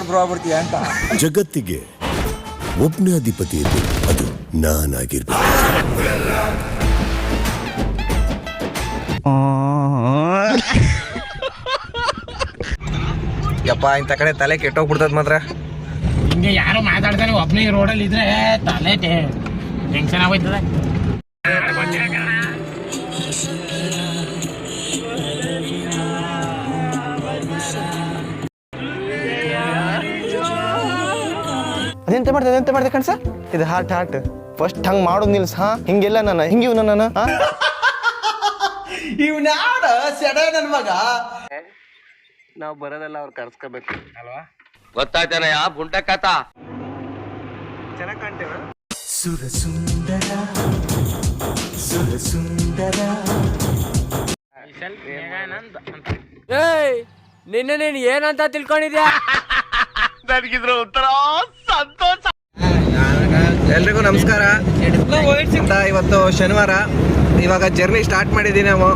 Improve ಆಗ್ಬಿಡ್ತೀಯ ಅಂತ. ಜಗತ್ತಿಗೆ ಒಬ್ಬನೇ ಅಧಿಪತಿ ಇದೆ, ಅದು ನಾನಾಗಿರ್ಬೇಕು. ಯಪ್ಪ ಇಂಥ ಕಡೆ ತಲೆ ಕೆಟ್ಟೋಗ್ಬಿಡ್ತದ ಮಾತ್ರ. ಹಿಂಗೆ ಯಾರೋ ಮಾತಾಡ್ತಾನೆ ಒಬ್ಬನೇ ರೋಡಲ್ಲಿ ಇದ್ರೆ ತಲೆ ಟೆನ್ಷನ್ ಆಗೋಯ್ತದೆ. ಅದೆಂತ ಮಾಡ್ದೆ ಕಣ್ಸ, ಇದು ಹಾರ್ಟ್ ಫಸ್ಟ್ ಹಂಗ್ ಮಾಡೋದು ನಿಲ್ಸ್. ಹಿಂಗೆಲ್ಲ ನಾನು ಹಿಂಗಿವ್ ನಾನು ಇವ್ನಾಡ ಸೆಡೆ ನನ್ ಮಗ. ನಾವು ಬರೋದೆಲ್ಲ ಅವ್ರು ಕರ್ಸ್ಕೋಬೇಕು ಅಲ್ವಾ? ಗೊತ್ತಾಯ್ತಾನೆ ಆ ಗುಂಟ ಕಥ. ಚೆನ್ನಾಗಿ ಕಾಣ್ತೇವ. ನಿನ್ನೆ ನೀನ್ ಏನಂತ ತಿಳ್ಕೊಂಡಿದ್ಯಾ? ನನಗಿದ್ರ ಉತ್ತರ ಸಂತೋಷ. ಎಲ್ರಿಗೂ ನಮಸ್ಕಾರ. ಇವತ್ತು ಶನಿವಾರ. ಇವಾಗ ಜರ್ನಿ ಸ್ಟಾರ್ಟ್ ಮಾಡಿದ್ದೀವಿ ನಾವು.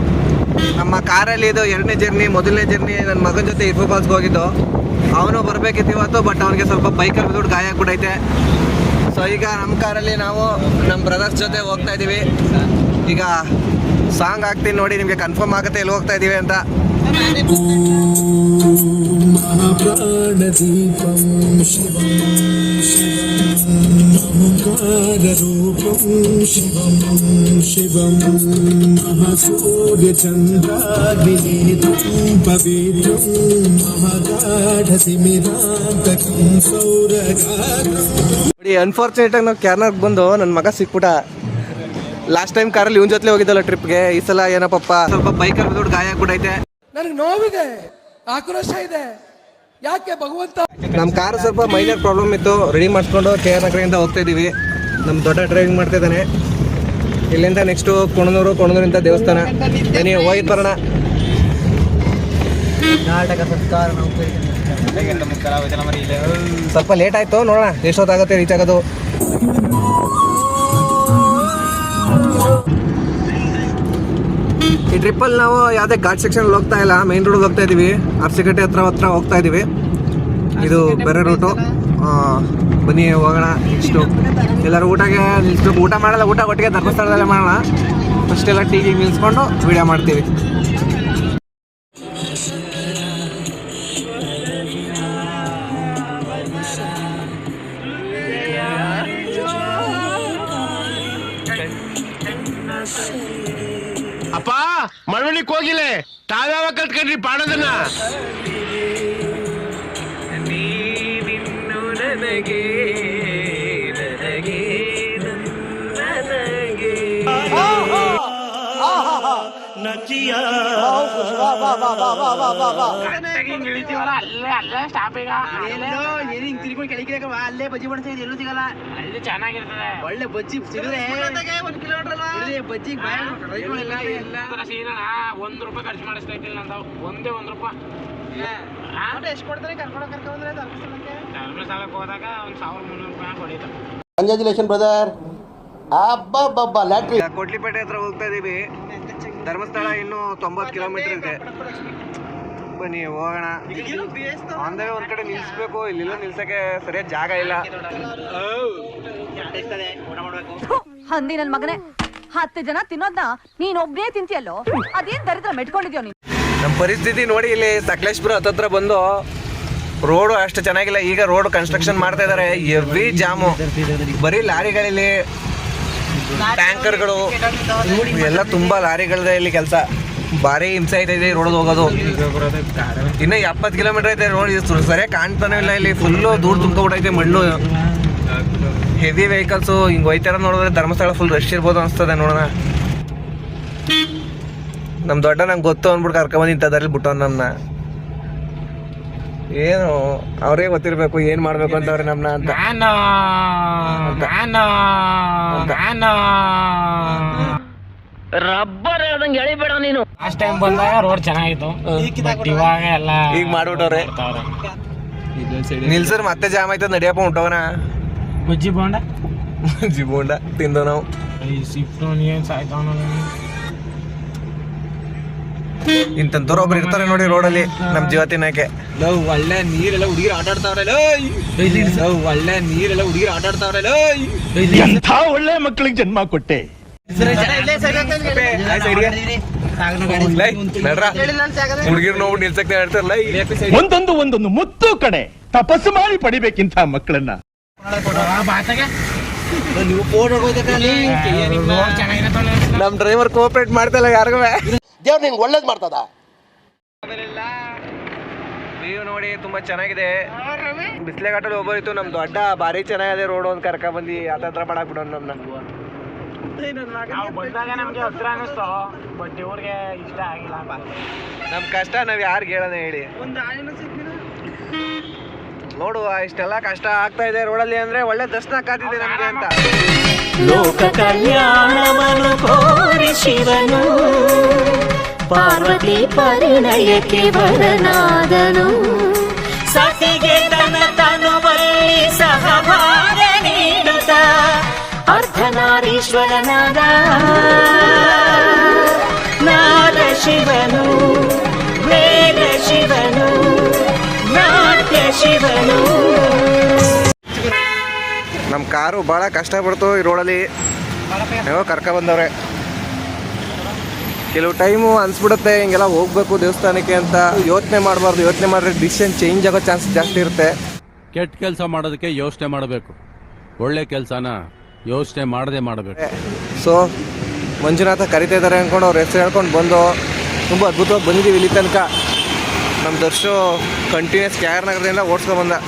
ನಮ್ಮ ಕಾರಲ್ಲಿ ಇದು 2ನೇ ಜರ್ನಿ. ಮೊದಲನೇ ಜರ್ನಿ ನನ್ನ ಮಗನ ಜೊತೆ ಇರ್ಫು ಫಾಲ್ಸ್ಗೆ ಹೋಗಿದ್ದು. ಅವನು ಬರಬೇಕಿತ್ತು ಇವತ್ತು, ಬಟ್ ಅವನಿಗೆ ಸ್ವಲ್ಪ ಬೈಕಲ್ಲಿ ಬಿದ್ದುಬಿಟ್ಟು ಗಾಯ ಆಗ್ಬಿಟ್ಟೈತೆ. ಸೊ ಈಗ ನಮ್ಮ ಕಾರಲ್ಲಿ ನಾವು ನಮ್ಮ ಬ್ರದರ್ಸ್ ಜೊತೆ ಹೋಗ್ತಾ ಇದ್ದೀವಿ. ಈಗ ಸಾಂಗ್ ಹಾಕ್ತೀನಿ ನೋಡಿ, ನಿಮಗೆ ಕನ್ಫರ್ಮ್ ಆಗುತ್ತೆ ಎಲ್ಲಿ ಹೋಗ್ತಾ ಇದ್ದೀವಿ ಅಂತ. ಮಹಾಪ್ರಾಣದೀಪಂ ಶಿವಂ ಮಹಾಕಾರರೂಪಂ ಶಿವಂ ಶಿವಂ ಮಹಾಸೂರ್ಯಚಂದ್ರಾಗ್ನಿನೇತ್ರಂ ಪವಿತ್ರಂ ಮಹಾಗಾಢತಿಮಿರಾಂತಕಂ ಸೌರಗಾತ್ರಂ. ನೋಡಿ, ಅನ್ಫಾರ್ಚುನೇಟ್ ಆಗಿ ನಾವು ಕ್ಯಾರ್ನಾರ್ಗೆ ಬಂದು ನನ್ನ ಮಗ ಸಿಕ್ಬಿಟ್ಟ. ಲಾಸ್ಟ್ ಟೈಮ್ ಕಾರಲ್ಲಿ ಇವನ್ ಜೊತೆ ಹೋಗಿದ್ದಲ್ಲ ಟ್ರಿಪ್ಗೆ. ಈ ಸಲ ಏನಪ್ಪಪ್ಪ ಸ್ವಲ್ಪ ಬೈಕಲ್ಲಿ ಬಿದ್ದುಬಿಟ್ಟು ಗಾಯ ಆಗ್ಬಿಟ್ಟೈತೆ. ನನಗೆ ನೋವಿದೆ, ಆಕ್ರೋಶ ಇದೆ. ಯಾಕೆ ಭಗವಂತ? ನಮ್ಮ ಕಾರ್ ಸ್ವಲ್ಪ ಮೈನರ್ ಪ್ರಾಬ್ಲಮ್ ಇತ್ತು, ರೆಡಿ ಮಾಡಿಸ್ಕೊಂಡು KR ನಗರದಿಂದ ಹೋಗ್ತಾ ಇದ್ದೀವಿ. ನಮ್ಮ ದೊಡ್ಡ ಡ್ರೈವಿಂಗ್ ಮಾಡ್ತಿದ್ದಾನೆ. ಇಲ್ಲಿಂದ ನೆಕ್ಸ್ಟು ಕೊಣನೂರಿಂದ ದೇವಸ್ಥಾನ. ಬನ್ನಿ ಹೋಗಿ ಬರೋಣ. ಕರ್ನಾಟಕ ಸರ್ಕಾರ ಸ್ವಲ್ಪ ಲೇಟ್ ಆಯಿತು, ನೋಡೋಣ ಎಷ್ಟೊತ್ತಾಗುತ್ತೆ ರೀಚ್ ಆಗೋದು. ಈ ಟ್ರಿಪ್ಪಲ್ಲಿ ನಾವು ಯಾವುದೇ ಘಾಟ್ ಸೆಕ್ಷನಲ್ಲಿ ಹೋಗ್ತಾ ಇಲ್ಲ, ಮೇನ್ ರೋಡ್ ಹೋಗ್ತಾ ಇದ್ದೀವಿ. ಅರಸಿಕಟ್ಟೆ ಹತ್ರ ಹೋಗ್ತಾ ಇದ್ದೀವಿ. ಇದು ಬೇರೆ ರೂಟು. ಬನ್ನಿ ಹೋಗೋಣ. ಇಷ್ಟು ಎಲ್ಲರೂ ಊಟಕ್ಕೆ ನಿಲ್ಸ್ಬೇಕು. ಊಟ ಮಾಡಲ್ಲ, ಊಟ ಒಟ್ಟಿಗೆ ಧರ್ಮಸ್ಥಳದಲ್ಲೇ ಮಾಡೋಣ. ಫಸ್ಟೆಲ್ಲ ಟೀಗೆ ನಿಲ್ಸ್ಕೊಂಡು ವಿಡಿಯೋ ಮಾಡ್ತೀವಿ. ಅಪ್ಪ ಮಳವಳ್ಳಿಕ್ ಹೋಗಿಲೆ ತಾವ್ಯಾವ ಕಲ್ತ್ಕೊಂಡ್ರಿ ಪಾಡೋದನ್ನ? ಅಲ್ಲೇ ಬಜ್ಜಿ ಬಡ್ತೀವಿ, ಎಲ್ಲೂ ಸಿಗಲ್ಲ. ಅಲ್ಲಿ ಚೆನ್ನಾಗಿರ್ತದೆ, ಒಳ್ಳೆ ಬಜ್ಜಿ ಸಿಗದೆ. ಬಜ್ಜಿ ₹1 ಖರ್ಚು ಮಾಡಿಸ್ತಾ ಇದ್ದಿಲ್ಲ ನಾವು. ಒಂದೇ ₹1. ಎಷ್ಟು ಕೊಡ್ತಾರೆ ಕರ್ಕೊಂಡ್ರೆ ಧರ್ಮಸ್ಥಳಕ್ಕೆ ಹೋದಾಗ ₹1,300 ಹೊಡೀತು. Congratulation brother. ಲ್ಯಾಟ್ರಿ ಕೊಡ್ಲಿಪೇಟೆ ಹತ್ರ ಹೋಗ್ತಾ ಇದ್ದೀವಿ. ಧರ್ಮಸ್ಥಳ ಇನ್ನೂ 90 ಕಿಲೋಮೀಟರ್ ಇದೆ. ಬನ್ನಿ ಹೋಗೋಣ. ಅಂದ್ರೆ ಒಂದ್ ಕಡೆ ನಿಲ್ಸ್ಬೇಕು, ಇಲ್ಲೆಲ್ಲ ನಿಲ್ಸಕ್ಕೆ ಸರಿಯಾದ ಜಾಗ ಇಲ್ಲ. ಹಂದಿ ನನ್ ಮಗನೇ, 10 ಜನ ತಿನ್ನೋದ್ನ ನೀನ್ ಒಬ್ಬನೇ ತಿಂತಿಯಲ್ಲೋ, ಅದೇನ್ ದರಿದ್ರ ಮೆಟ್ಕೊಂಡಿದ್ಯೋ ನೀನು. ನಮ್ಮ ಪರಿಸ್ಥಿತಿ ನೋಡಿ, ಇಲ್ಲಿ ಸಕಲೇಶ್ಪುರ ಹತ್ತತ್ರ ಬಂದು ರೋಡು ಅಷ್ಟು ಚೆನ್ನಾಗಿಲ್ಲ. ಈಗ ರೋಡ್ ಕನ್ಸ್ಟ್ರಕ್ಷನ್ ಮಾಡ್ತಾ ಇದಾರೆ. ಎವ್ರಿ ಜಾಮು, ಬರೀ ಲಾರಿಗಳಲ್ಲಿ, ಟ್ಯಾಂಕರ್ಗಳು ಎಲ್ಲ ತುಂಬಾ ಲಾರಿಗಳಿದೆ ಇಲ್ಲಿ ಕೆಲಸ. ಭಾರಿ ಹಿಂಸೆ ಐತೆ ರೋಡ್ ಹೋಗೋದು. ಇನ್ನು 70 ಕಿಲೋಮೀಟರ್ ಐತೆ ರೋಡ್. ಸರಿಯಾಗಿ ಕಾಣ್ತಾನೆ ಇಲ್ಲ. ಇಲ್ಲಿ ಫುಲ್ಲು ದೂರ ತುಂಬ್ಕೊಬಿಟ್ಟೈತೆ ಮಣ್ಣು. ಹೆವಿ ವೆಹಿಕಲ್ಸು ಹಿಂಗೆ ಹೋಯ್ತಾರ. ನೋಡಿದ್ರೆ ಧರ್ಮಸ್ಥಳ ಫುಲ್ ರಶ್ ಇರ್ಬೋದು ಅನಿಸ್ತದೆ. ನೋಡೋಣ. ನಮ್ಮ ದೊಡ್ಡ ನಂಗೆ ಗೊತ್ತು ಅಂದ್ಬಿಟ್ಟು ಕರ್ಕೊಂಬಂದು ಇಂಥದ್ರಲ್ಲಿ ಬಿಟ್ಟು ನನ್ನ. ಏನು ಅವರೇ ಗೊತ್ತಿರಬೇಕು ಏನು ಮಾಡಬೇಕು ಅಂತ ಅವ್ರೆ ನಮ್ಮನ್ನ ಅಂತ. ರಬ್ಬರ್ ಹೇಳ್ದಂಗೆ ಎಳಿಬೇಡ ನೀನು. ಲಾಸ್ಟ್ ಟೈಮ್ ಬಂದಾಗ ರೋಡ್ ಚೆನ್ನಾಗಿತ್ತು, ಇವಾಗ ಎಲ್ಲ ಈಗ ಮಾಡ್ಬಿಟ್ಟವ್ರೆ. ನಿಲ್ಸರ್ ಮತ್ತೆ ಜಾಮ್ ಆಯ್ತದ. ನಡಿಯಪ್ಪ ಹೊಂಟವನ. ಬಜ್ಜಿ ಬೋಂಡ ತಿಂದು ನಾವು. ಸ್ವಿಫ್ಟ್ ಏನ್ ಸಾಯ್ತಾವ. ಇಂಥವ್ರು ಒಬ್ರು ಇರ್ತಾರೆ ನೋಡಿ ರೋಡಲ್ಲಿ ನಮ್ಮ ಜೀವ ತಿನ್ನಕ್ಕೆ. ಒಳ್ಳೆ ನೀರೆಲ್ಲ ಹುಡುಗಿರು ಆಟ ಆಡ್ತಾವ್ರಲ್ಲ, ಒಳ್ಳೆ ನೀರೆಲ್ಲ ಹುಡುಗಿರು ಆಟ ಆಡ್ತಾವ್ರಲ್ಲ. ಎಂಥ ಒಳ್ಳೆ ಮಕ್ಕಳಿಗೆ ಜನ್ಮ ಕೊಟ್ಟೆ. ಹುಡುಗಿರ್ ನೋವು ನಿಲ್ಸಕ್ಕೆ ಹೇಳ್ತಾರಲ್ಲ. ಒಂದೊಂದು ಮುತ್ತು ಕಡೆ ತಪಸ್ಸು ಮಾಡಿ ಪಡಿಬೇಕಿಂತ ಮಕ್ಕಳನ್ನ. ನಮ್ ಡ್ರೈವರ್ ಕೋಆಪರೇಟ್ ಮಾಡ್ತಲ್ಲ ಯಾರಿಗೂ. ದೇವ್ರು ನಿಂಗೆ ಒಳ್ಳೇದು ಮಾಡ್ತದ. ವ್ಯೂ ನೋಡಿ ತುಂಬಾ ಚೆನ್ನಾಗಿದೆ. ಬಿಸ್ಲೆಘಾಟಲ್ಲಿ ಹೋಗೋಯ್ತು ನಮ್ದು ಅಡ್ಡ ಭಾರಿ ಚೆನ್ನಾಗಿದೆ ರೋಡ್ ಒಂದು ಕರ್ಕ ಬಂದು ಹತ್ರ ಮಾಡಕ್ ಬಿಡೋಣ ನಮ್ನ. ನಾವು ಬಂದಾಗ ನಮ್ಗೆ ಹತ್ರ ಅನಿಸ್ತು, ಬಟ್ ಇವ್ರಿಗೆ ಇಷ್ಟ ಆಗಿಲ್ಲ. ನಮ್ ಕಷ್ಟ ನಾವ್ ಯಾರಿಗೆ ಹೇಳೋಣ ಹೇಳಿ. ನೋಡುವ ಇಷ್ಟೆಲ್ಲ ಕಷ್ಟ ಆಗ್ತಾ ಇದೆ ರೋಡಲ್ಲಿ ಅಂದ್ರೆ ಒಳ್ಳೆ ದರ್ಶನ ಕಾದಿದೆ ನಮ್ಗೆ ಅಂತ. ಲೋಕ ಕಲ್ಯಾಣವನು ಕೋರಿ ಶಿವನು ಪಾರ್ವತಿ ಪರಿಣಯಕ್ಕೆ ವರನಾದನು. ಸತಿಗೆ ತನು ಬಲ್ಲಿ ಸಹಭಾಗ ನೀಡುತ್ತ ಅರ್ಧನಾರೀಶ್ವರನಾದ ನಾದ ಶಿವನು, ವೇದ ಶಿವನು, ನಾಟ್ಯ ಶಿವನು. ನಮ್ಮ ಕಾರು ಭಾಳ ಕಷ್ಟಪಡ್ತು ಈ ರೋಡಲ್ಲಿ. ಕರ್ಕ ಬಂದವ್ರೆ. ಕೆಲವು ಟೈಮು ಅನ್ಸ್ಬಿಡುತ್ತೆ ಹಿಂಗೆಲ್ಲ ಹೋಗ್ಬೇಕು ದೇವಸ್ಥಾನಕ್ಕೆ ಅಂತ. ಯೋಚನೆ ಮಾಡಬಾರ್ದು, ಯೋಚನೆ ಮಾಡಿದ್ರೆ ಡಿಸಿಷನ್ ಚೇಂಜ್ ಆಗೋ ಚಾನ್ಸ್ ಜಾಸ್ತಿ ಇರುತ್ತೆ. ಕೆಟ್ಟ ಕೆಲಸ ಮಾಡೋದಕ್ಕೆ ಯೋಚನೆ ಮಾಡಬೇಕು, ಒಳ್ಳೆ ಕೆಲಸನ ಯೋಚನೆ ಮಾಡದೆ ಮಾಡಬೇಕು. ಸೊ ಮಂಜುನಾಥ ಕರಿತಾ ಇದ್ದಾರೆ ಅಂದ್ಕೊಂಡು ಅವ್ರ ಹೆಸರು ಹೇಳ್ಕೊಂಡು ಬಂದು ತುಂಬ ಅದ್ಭುತವಾಗಿ ಬಂದಿದ್ದೀವಿ ಇಲ್ಲಿ ತನಕ. ನಮ್ಮ ದರ್ಶು ಕಂಟಿನ್ಯೂಸ್ ಕೆ ಆರ್ ನಗರದಿಂದ ಓಡಿಸ್ಕೊಂಡ್ಬಂದ.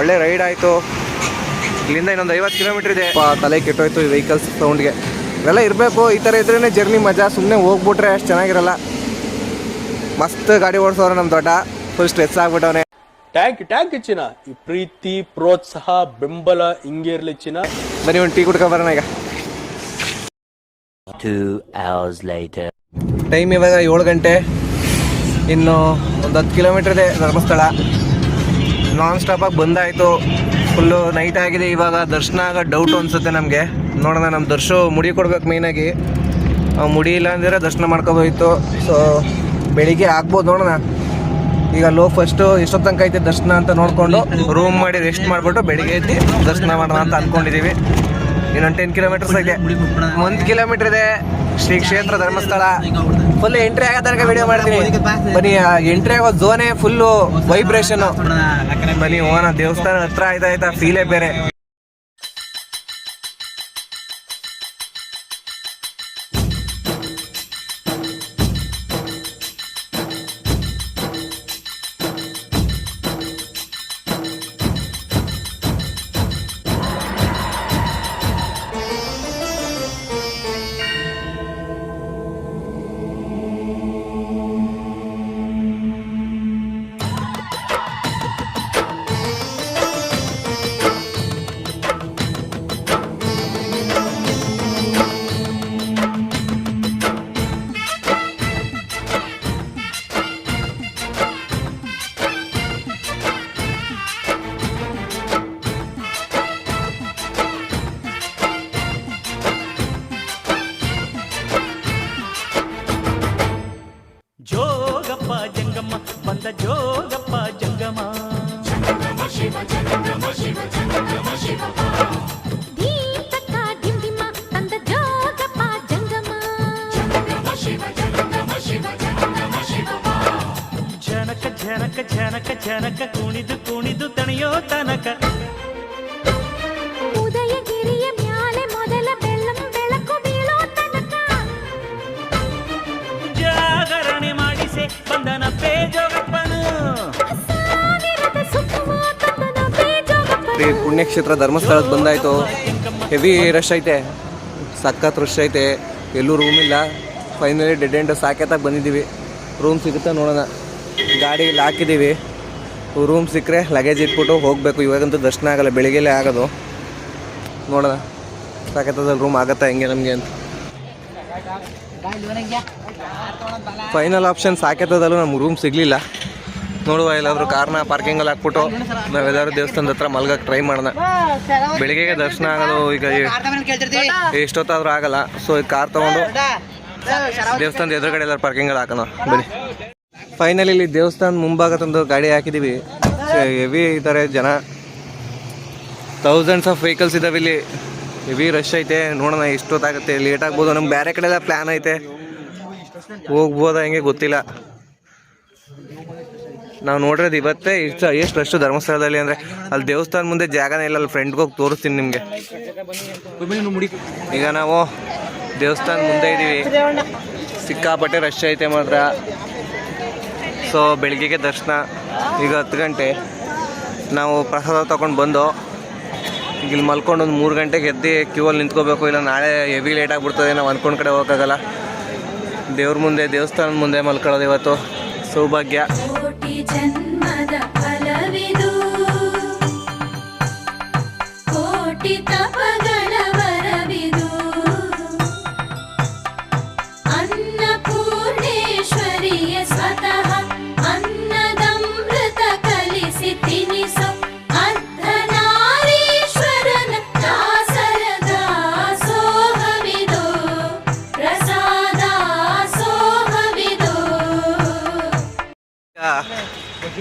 ಒಳ್ಳೆ ರೈಡ್ ಆಯಿತು. ಇಲ್ಲಿಂದ ಇನ್ನೊಂದು 50 ಕಿಲೋಮೀಟ್ರ್ ಇದೆ. ತಲೆ ಕೆಟ್ಟೋಯ್ತು ಈ ವೆಹಿಕಲ್ಸ್ ಸೌಂಡ್ಗೆ. ಇವೆಲ್ಲ ಇರಬೇಕು, ಈ ಥರ ಇದ್ರೇ ಜರ್ನಿ ಮಜಾ. ಸುಮ್ಮನೆ ಹೋಗ್ಬಿಟ್ರೆ ಅಷ್ಟು ಚೆನ್ನಾಗಿರಲ್ಲ. ಮಸ್ತ್ ಗಾಡಿ ಓಡಿಸೋರು ನಮ್ಮ ದೊಡ್ಡ. Full stress ಆಗ್ಬಿಟ್ಟವನೇ. ಟ್ಯಾಂಕ್ ಚಿನ್ನ, ಈ ಪ್ರೀತಿ ಪ್ರೋತ್ಸಾಹ ಬೆಂಬಲ ಹಿಂಗೆ ಇರ್ಲಿ ಚಿನ್ನ. ಬನ್ನಿ ಒಂದು ಟೀ ಕುಡ್ಕೊ ಬರೋಣ ಈಗ. 2 hours later. ಟೈಮ್ ಇವಾಗ 7 ಗಂಟೆ. ಇನ್ನು ಒಂದು 10 ಕಿಲೋಮೀಟ್ರ್ ಇದೆ ಧರ್ಮಸ್ಥಳ. ನಾನ್ ಸ್ಟಾಪಾಗಿ ಬಂದಾಯಿತು. ಫುಲ್ಲು ನೈಟ್ ಆಗಿದೆ. ಇವಾಗ ದರ್ಶನ ಆಗೋ ಡೌಟು ಅನಿಸುತ್ತೆ ನಮಗೆ. ನೋಡೋಣ, ನಮ್ಮ ದರ್ಶು ಮುಡಿ ಕೊಡ್ಬೇಕು ಮೇಯ್ನಾಗಿ. ಮುಡಿ ಇಲ್ಲ ಅಂದರೆ ದರ್ಶನ ಮಾಡ್ಕೋಬೋಯ್ತು. ಸೊ ಬೆಳಿಗ್ಗೆ ಆಗ್ಬೋದು, ನೋಡೋಣ. ಈಗ ಫಸ್ಟು ಎಷ್ಟೊತ್ತು ತನಕ ಐತೆ ದರ್ಶನ ಅಂತ ನೋಡಿಕೊಂಡು ರೂಮ್ ಮಾಡಿ ರೆಸ್ಟ್ ಮಾಡಿಬಿಟ್ಟು ಬೆಳಿಗ್ಗೆ ಎದ್ದು ದರ್ಶನ ಮಾಡೋಣ ಅಂತ ಅಂದ್ಕೊಂಡಿದ್ದೀವಿ. ಇನ್ನೊಂದು 10 ಕಿಲೋಮೀಟರ್ಸ್ ಇದೆ. 1 ಕಿಲೋಮೀಟ್ರ್ ಇದೆ ಶ್ರೀ ಕ್ಷೇತ್ರ ಧರ್ಮಸ್ಥಳ. ಫುಲ್ ಎಂಟ್ರಿ ಆಗೋ ತನಕ ವಿಡಿಯೋ ಮಾಡ್ತೀನಿ. ಬನ್ನಿ, ಎಂಟ್ರಿ ಆಗೋ ಝೋನೇ ಫುಲ್ಲು ವೈಬ್ರೇಷನ್ನು. ಬನ್ನಿ ಹೋಗೋಣ. ದೇವಸ್ಥಾನ ಹತ್ರ ಆಯ್ತಾ ಫೀಲೇ ಬೇರೆ. ಜೋಗಪ್ಪ ಜಂಗಮ್ಮ ಬಂದ ಜೋಗಪ್ಪ ಜಂಗಮ. ದೀಪಕ್ಕ ಡಿಂಡಿಮ ತಂದ ಜೋಗಪ್ಪ ಜಂಗಮ. ಜನಕ ಜನಕ ಜನಕ ಜನಕ ಕುಣಿದು ಕುಣಿದು ತಣಿಯೋ ತನಕ. ಉದಯಗಿರಿಯ ಮ್ಯಾಲೆ ಮೊದಲ ಬೆಳ್ಳಂ ಬೆಳಕು ಬೀಳೋ ತನಕ. ಜಾಗರಣೆ ಮಾಡಿಸೆ ಬಂದನ ಪೇ ಜೋಗಪ್ಪನು. ಪುಣ್ಯಕ್ಷೇತ್ರ ಧರ್ಮಸ್ಥಳಕ್ಕೆ ಬಂದಾಯಿತು. ಹೆವಿ ರಶ್ ಐತೆ, ಸಖತ್ ರಶ್ ಐತೆ. ಎಲ್ಲೂ ರೂಮ್ ಇಲ್ಲ. ಫೈನಲಿ ಡೆಡ್ ಎಂಡ್ ಸಾಕೇತಾಗಿ ಬಂದಿದ್ದೀವಿ. ರೂಮ್ ಸಿಗುತ್ತಾ ನೋಡೋಣ. ಗಾಡಿಯಲ್ಲಿ ಹಾಕಿದ್ದೀವಿ. ರೂಮ್ ಸಿಕ್ಕರೆ ಲಗೇಜ್ ಇಟ್ಬಿಟ್ಟು ಹೋಗಬೇಕು. ಇವಾಗಂತೂ ದರ್ಶನ ಆಗೋಲ್ಲ, ಬೆಳಿಗ್ಗೆಲೇ ಆಗೋದು. ನೋಡೋಣ ಸಾಕೇತದಲ್ಲಿ ರೂಮ್ ಆಗುತ್ತಾ ಹೆಂಗೆ ನಮಗೆ ಅಂತ. ಫೈನಲ್ ಆಪ್ಷನ್ ಸಾಕೇತದಲ್ಲೂ ನಮ್ಗೆ ರೂಮ್ ಸಿಗಲಿಲ್ಲ. ನೋಡುವ, ಎಲ್ಲಾದರೂ ಕಾರ್ನ ಪಾರ್ಕಿಂಗಲ್ಲಿ ಹಾಕ್ಬಿಟ್ಟು ನಾವೆಲ್ಲರೂ ದೇವಸ್ಥಾನದ ಹತ್ರ ಮಲ್ಗಕ್ಕೆ ಟ್ರೈ ಮಾಡೋಣ. ಬೆಳಿಗ್ಗೆಗೆ ದರ್ಶನ ಆಗೋದು ಈಗ ಎಷ್ಟೊತ್ತಾದರೂ ಆಗಲ್ಲ. ಸೊ ಈ ಕಾರ್ ತೊಗೊಂಡು ದೇವಸ್ಥಾನದ ಎದುರುಗಡೆ ಎಲ್ಲ ಪಾರ್ಕಿಂಗ್ ಹಾಕೋಣ ಬನ್ನಿ. ಫೈನಲಿ ಇಲ್ಲಿ ದೇವಸ್ಥಾನ ಮುಂಭಾಗ ತಂದು ಗಾಡಿ ಹಾಕಿದ್ದೀವಿ. ಹೆವಿ ಇದ್ದಾರೆ ಜನ, ಥೌಸಂಡ್ಸ್ ಆಫ್ ವೆಹಿಕಲ್ಸ್ ಇದಾವೆ ಇಲ್ಲಿ. ಹೆವಿ ರಶ್ ಐತೆ. ನೋಡೋಣ ಎಷ್ಟೊತ್ತಾಗುತ್ತೆ, ಲೇಟ್ ಆಗ್ಬೋದು. ನಮ್ಗೆ ಬೇರೆ ಕಡೆ ಎಲ್ಲ ಪ್ಲ್ಯಾನ್ ಐತೆ, ಹೋಗ್ಬೋದಾ ಹೆಂಗೆ ಗೊತ್ತಿಲ್ಲ. ನಾವು ನೋಡಿರೋದು ಇವತ್ತೇ ಎಷ್ಟು ರಶ್ ಧರ್ಮಸ್ಥಳದಲ್ಲಿ ಅಂದರೆ ಅಲ್ಲಿ ದೇವಸ್ಥಾನ ಮುಂದೆ ಜಾಗನೇ ಇಲ್ಲ. ಅಲ್ಲಿ ಫ್ರೆಂಡ್ಗೆ ಹೋಗಿ ತೋರಿಸ್ತೀನಿ ನಿಮಗೆ. ಈಗ ನಾವು ದೇವಸ್ಥಾನ ಮುಂದೆ ಇದ್ದೀವಿ. ಸಿಕ್ಕಾಪಟ್ಟೆ ರಶ್ ಐತೆ ಮಾತ್ರ. ಸೊ ಬೆಳಗ್ಗೆಗೆ ದರ್ಶನ. ಈಗ 10 ಗಂಟೆ. ನಾವು ಪ್ರಸಾದ ತೊಗೊಂಡು ಬಂದು ಈಗ ಇಲ್ಲಿ ಮಲ್ಕೊಂಡು ಒಂದು 3 ಗಂಟೆಗೆ ಎದ್ದು ಕ್ಯೂವಲ್ಲಿ ನಿಂತ್ಕೋಬೇಕು. ಇಲ್ಲ ನಾಳೆ ಹೆವಿ ಲೇಟ್ ಆಗಿಬಿಡ್ತದೆ, ನಾವು ಅಂದ್ಕೊಂಡು ಕಡೆ ಹೋಗೋಕ್ಕಾಗಲ್ಲ. ದೇವ್ರ ಮುಂದೆ, ದೇವಸ್ಥಾನದ ಮುಂದೆ ಮಲ್ಕೊಳ್ಳೋದು ಇವತ್ತು ಸೌಭಾಗ್ಯ. ಜನ್ಮದ ಫಲವಿದು, ಕೋಟಿ ತಪಗಳ ವರವಿದು, ಅನ್ನಪೂರ್ಣೇಶ್ವರಿಯ ಸ್ವತಃ ಅನ್ನದಮೃತ ಕಲಿಸಿ ತಿನಿಸು ಅರ್ಧನಾರೀಶ್ವರನ ದಾಸರ ದಾಸೋಹವಿದು, ಪ್ರಸಾದಾಸೋಹವಿದು.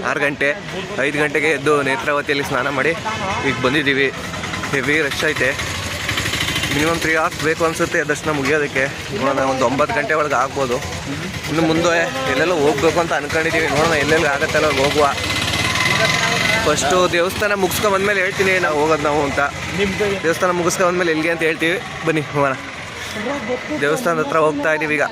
6 ಗಂಟೆ 5 ಗಂಟೆಗೆ ಎದ್ದು ನೇತ್ರಾವತಿಯಲ್ಲಿ ಸ್ನಾನ ಮಾಡಿ ಈಗ ಬಂದಿದ್ದೀವಿ. ಹೆವಿ ರಶ್ ಐತೆ. ಮಿನಿಮಮ್ 3 hours ಬೇಕು ಅನಿಸುತ್ತೆ ದರ್ಶನ ಮುಗಿಯೋದಕ್ಕೆ. ನೋಡೋಣ, ಒಂದು 9 ಗಂಟೆ ಒಳಗೆ ಆಗ್ಬೋದು. ಇನ್ನು ಮುಂದೆ ಎಲ್ಲೆಲ್ಲೋ ಹೋಗ್ಬೇಕು ಅಂತ ಅಂದ್ಕೊಂಡಿದ್ದೀವಿ. ನೋಡೋಣ ಎಲ್ಲೆಲ್ಲಿ ಆಗತ್ತಲ್ಲ ಹೋಗುವ. ಫಸ್ಟು ದೇವಸ್ಥಾನ ಮುಗಿಸ್ಕೊಂಬಂದ್ಮೇಲೆ ಹೇಳ್ತೀನಿ ನಾವು ಹೋಗೋದು ನಾವು ಅಂತ. ದೇವಸ್ಥಾನ ಮುಗಿಸ್ಕೊಂಬಂದ್ಮೇಲೆ ಎಲ್ಲಿಗೆ ಅಂತ ಹೇಳ್ತೀವಿ. ಬನ್ನಿ ಹೋಗೋಣ. ದೇವಸ್ಥಾನದ ಹತ್ರ ಹೋಗ್ತಾ ಇದ್ದೀವಿ ಈಗ.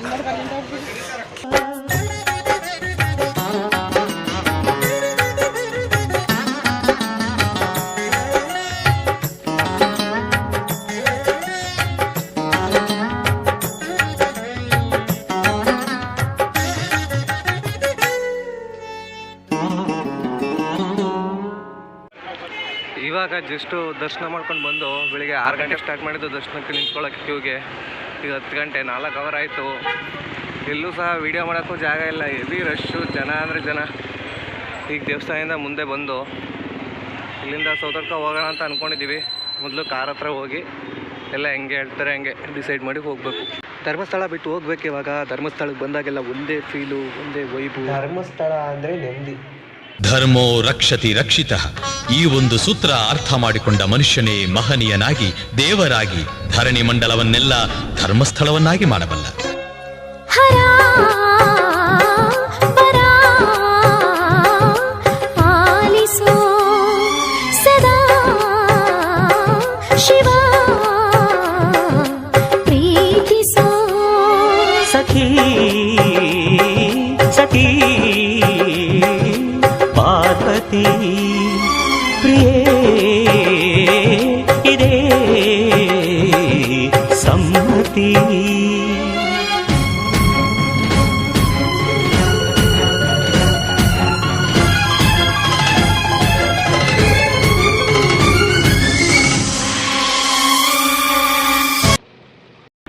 ಇವಾಗ ಜಸ್ಟು ದರ್ಶನ ಮಾಡ್ಕೊಂಡು ಬಂದು ಬೆಳಿಗ್ಗೆ 6 ಗಂಟೆಗೆ ಸ್ಟಾರ್ಟ್ ಮಾಡಿದ್ದು ದರ್ಶನಕ್ಕೆ ನಿಂತ್ಕೊಳ್ಳೋಕ್ಕೆ ಕ್ಯೂಗೆ. ಈಗ 10 ಗಂಟೆ 4 ಅವರ್ ಆಯಿತು. ಎಲ್ಲೂ ಸಹ ವೀಡಿಯೋ ಮಾಡೋಕ್ಕೂ ಜಾಗ ಇಲ್ಲ. ಹೆವಿ ರಶ್ಶು, ಜನ ಅಂದರೆ ಜನ. ಈಗ ದೇವಸ್ಥಾನದಿಂದ ಮುಂದೆ ಬಂದು ಇಲ್ಲಿಂದ ಸೌತಡ್ಕ ಹೋಗೋಣ ಅಂತ ಅಂದ್ಕೊಂಡಿದ್ದೀವಿ. ಮೊದಲು ಕಾರ್ ಹತ್ರ ಹೋಗಿ ಎಲ್ಲ ಹೆಂಗೆ ಹೇಳ್ತಾರೆ ಹಂಗೆ ಡಿಸೈಡ್ ಮಾಡಿ ಹೋಗಬೇಕು. ಧರ್ಮಸ್ಥಳ ಬಿಟ್ಟು ಹೋಗ್ಬೇಕು ಇವಾಗ. ಧರ್ಮಸ್ಥಳಕ್ಕೆ ಬಂದಾಗೆಲ್ಲ ಒಂದೇ ಫೀಲು, ಒಂದೇ ವೈಬು. ಧರ್ಮಸ್ಥಳ ಅಂದರೆ ನೆಮ್ಮದಿ. ಧರ್ಮೋ ರಕ್ಷತಿ ರಕ್ಷಿತಃ. ಈ ಒಂದು ಸೂತ್ರ ಅರ್ಥ ಮಾಡಿಕೊಂಡ ಮನುಷ್ಯನೇ ಮಹನೀಯನಾಗಿ, ದೇವರಾಗಿ ಧರಣಿ ಮಂಡಲವನ್ನೆಲ್ಲ ಧರ್ಮಸ್ಥಳವನ್ನಾಗಿ ಮಾಡಬಲ್ಲ. ಸಖಿ ಸಖಿ ಪಾರ್ವತಿ ಪ್ರಿಯೇ ಇದೇ ಸಮ್ಮತಿ.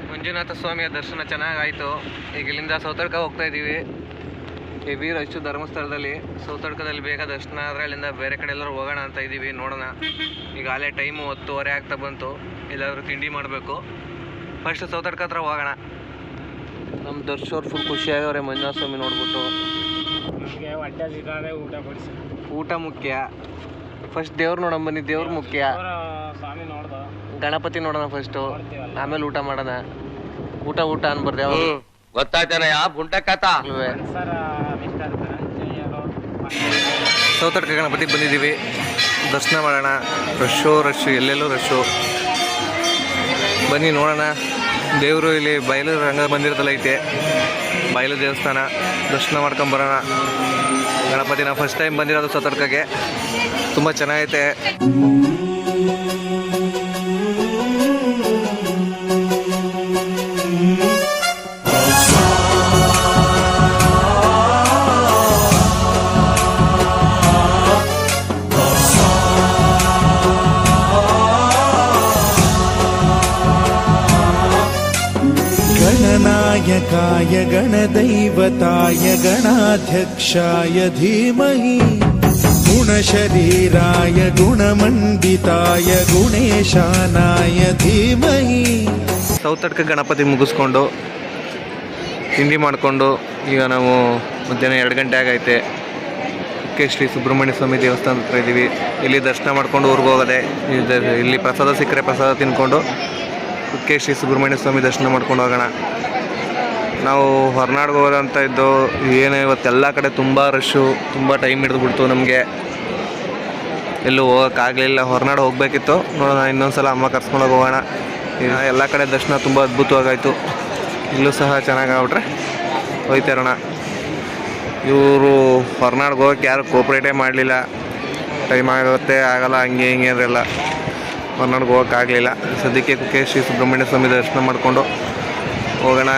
ಮಂಜುನಾಥ ಸ್ವಾಮಿಯ ದರ್ಶನ ಚೆನ್ನಾಗಾಯಿತು. ಈಗ ಇಲ್ಲಿಂದ ಸೌತಡ್ಕ ಹೋಗ್ತಾ ಇದ್ದೀವಿ. ಹೆವಿ ರಶ್ಶು ಧರ್ಮಸ್ಥಳದಲ್ಲಿ. ಸೌತಡ್ಕದಲ್ಲಿ ಬೇಗ ದರ್ಶನ ಆದರೆ ಅಲ್ಲಿಂದ ಬೇರೆ ಕಡೆ ಎಲ್ಲರೂ ಹೋಗೋಣ ಅಂತ ಇದ್ದೀವಿ. ನೋಡೋಣ. ಈಗ ಅಲ್ಲೇ ಟೈಮು 10:30 ಆಗ್ತಾ ಬಂತು. ಎಲ್ಲಾದರೂ ತಿಂಡಿ ಮಾಡಬೇಕು. ಫಸ್ಟ್ ಸೌತಡ್ಕ ಹತ್ರ ಹೋಗೋಣ. ನಮ್ಮ ದರ್ಶವ್ರು ಫುಲ್ ಖುಷಿಯಾಗವ್ರೆ ಮಂಜುನಾಥ ಸ್ವಾಮಿ ನೋಡ್ಬಿಟ್ಟು. ನಮಗೆ ಹೊಟ್ಟೆ ಸಿಕ್ಕಾದ್ರೆ ಊಟ ಕೊಡಿಸಿ. ಊಟ ಮುಖ್ಯ. ಫಸ್ಟ್ ದೇವ್ರು ನೋಡೋಣ ಬನ್ನಿ. ದೇವ್ರು ಮುಖ್ಯ. ಸ್ವಾಮಿ ನೋಡ್ದ, ಗಣಪತಿ ನೋಡೋಣ ಫಸ್ಟು, ಆಮೇಲೆ ಊಟ ಮಾಡೋಣ. ಊಟ ಅನ್ಬಾರ್ದು ಯಾವ ಗೊತ್ತಾಯ್ತಾನೆ ಆ ಗುಂಟಕತ ಅಲ್ವೇ. ಸೌತಡ್ಕ ಗಣಪತಿಗೆ ಬಂದಿದ್ದೀವಿ. ದರ್ಶನ ಮಾಡೋಣ. ರಶ್ಶು ಎಲ್ಲೆಲ್ಲೂ ರಶ್ಶು. ಬನ್ನಿ ನೋಡೋಣ. ದೇವರು ಇಲ್ಲಿ ಬಯಲು ರಂಗ ಮಂದಿರದಲ್ಲಿ ಐತೆ. ಬಯಲು ದೇವಸ್ಥಾನ. ದರ್ಶನ ಮಾಡ್ಕೊಂಬರೋಣ. ಗಣಪತಿನ ಫಸ್ಟ್ ಟೈಮ್ ಬಂದಿರೋದು ಸೌತಡ್ಕಗೆ. ತುಂಬ ಚೆನ್ನಾಗೈತೆ. गणनायकाय गणदैवताय गणाध्यक्षाय धीमहि गुणशरीराय गुणमण्डिताय गुणेशानाय धीमहि. ಸೌತಡ್ಕ ಗಣಪತಿ ಮುಗಿಸ್ಕೊಂಡು ತಿಂಡಿ ಮಾಡಿಕೊಂಡು ಈಗ ನಾವು ಮಧ್ಯಾಹ್ನ 2 ಗಂಟೆ ಆಗೈತೆ. ಕುಕ್ಕೆ ಶ್ರೀ ಸುಬ್ರಹ್ಮಣ್ಯ ಸ್ವಾಮಿ ದೇವಸ್ಥಾನ ಹತ್ರ ಇದ್ದೀವಿ. ಇಲ್ಲಿ ದರ್ಶನ ಮಾಡ್ಕೊಂಡು ಊರಿಗೆ ಹೋಗೋದೆ. ಇಲ್ಲಿ ಪ್ರಸಾದ ಸಿಕ್ಕರೆ ಪ್ರಸಾದ ತಿನ್ಕೊಂಡು ಕುಕ್ಕೆ ಶ್ರೀ ಸುಬ್ರಹ್ಮಣ್ಯ ಸ್ವಾಮಿ ದರ್ಶನ ಮಾಡ್ಕೊಂಡು ಹೋಗೋಣ. ನಾವು ಹೊರನಾಡಿಗೆ ಹೋಗೋದಂತ ಇದ್ದು, ಏನು ಇವತ್ತೆಲ್ಲ ಕಡೆ ತುಂಬ ರಶ್ಶು, ತುಂಬ ಟೈಮ್ ಹಿಡಿದ್ಬಿಡ್ತು ನಮಗೆ. ಎಲ್ಲೂ ಹೋಗೋಕ್ಕಾಗಲಿಲ್ಲ. ಹೊರನಾಡು ಹೋಗಬೇಕಿತ್ತು. ನೋಡೋಣ, ಇನ್ನೊಂದ್ಸಲ ಅಮ್ಮ ಕರ್ಸ್ಕೊಂಡೋಗಿ ಹೋಗೋಣ. ಈಗ ಎಲ್ಲ ಕಡೆ ದರ್ಶನ ತುಂಬ ಅದ್ಭುತವಾಗಾಯಿತು. ಇಲ್ಲೂ ಸಹ ಚೆನ್ನಾಗಿ ಆಗ್ಬಿಟ್ರೆ ಹೋಯ್ತಿರೋಣ. ಇವರು ಹೊರನಾಡಿಗೆ ಹೋಗೋಕ್ಕೆ ಯಾರು ಕೋಪ್ರೇಟೇ ಮಾಡಲಿಲ್ಲ. ಟೈಮ್ ಆಗುತ್ತೆ, ಆಗಲ್ಲ, ಹಂಗೆ ಹಿಂಗೆ ಅಂದ್ರೆಲ್ಲ ಹೊರನಾಡಿಗೆ ಹೋಗೋಕ್ಕಾಗಲಿಲ್ಲ. ಸದ್ಯಕ್ಕೆ ಕುಕ್ಕೆ ಶ್ರೀ ಸುಬ್ರಹ್ಮಣ್ಯ ಸ್ವಾಮಿ ದರ್ಶನ ಮಾಡಿಕೊಂಡು ಹೋಗೋಣ.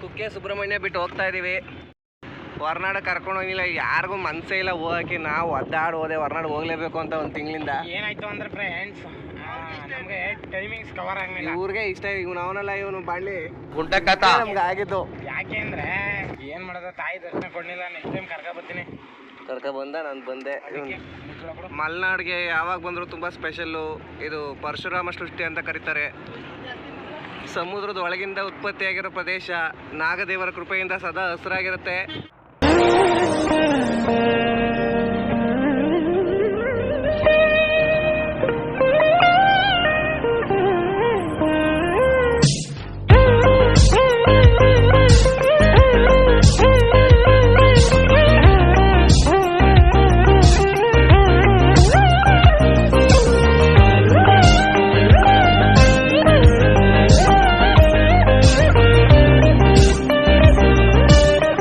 ಕುಕ್ಕೆ ಸುಬ್ರಹ್ಮಣ್ಯ ಬಿಟ್ಟು ಹೋಗ್ತಾ ಇದ್ದೀವಿ. ಹೊರನಾಡು ಕರ್ಕೊಂಡು ಹೋಗಿಲ್ಲ, ಯಾರಿಗೂ ಮನಸ್ಸೇ ಇಲ್ಲ ಹೋಗೋಕ್ಕೆ. ನಾವು ಒದ್ದಾಡಿ ಹೋದೆ, ಹೊರನಾಡು ಹೋಗ್ಲೇಬೇಕು ಅಂತ ಒಂದು ತಿಂಗಳಿಂದ. ಏನಾಯ್ತು ಅಂದ್ರೆ ಫ್ರೆಂಡ್ಸ್, ನಮಗೆ ಟೈಮಿಂಗ್ಸ್ ಕವರ್ ಆಗಲಿಲ್ಲ. ಇವ್ರಿಗೆ ಇಷ್ಟ, ಇವನು ಅವನಲ್ಲ, ಇವನು ಬಾಳ್ಲಿ ಗುಂಡಕತ ನಮ್ಗೆ ಆಗಿದ್ದು. ಯಾಕೆ ಅಂದ್ರೆ ಏನು ಮಾಡೋದು, ತಾಯಿ ದರ್ಶನ ಕೊಡಲಿಲ್ಲ. ನೆಕ್ಸ್ಟ್ ಟೈಮ್ ಕರ್ಕೊಬತ್ತೀನಿ. ಬಂದ ನಾನು ಬಂದೆ. ಮಲೆನಾಡಿಗೆ ಯಾವಾಗ ಬಂದರೂ ತುಂಬ ಸ್ಪೆಷಲ್ಲು. ಇದು ಪರಶುರಾಮ ಸೃಷ್ಟಿ ಅಂತ ಕರೀತಾರೆ. ಸಮುದ್ರದ ಒಳಗಿಂದ ಉತ್ಪತ್ತಿಯಾಗಿರೋ ಪ್ರದೇಶ. ನಾಗದೇವರ ಕೃಪೆಯಿಂದ ಸದಾ ಹಸಿರಾಗಿರುತ್ತೆ.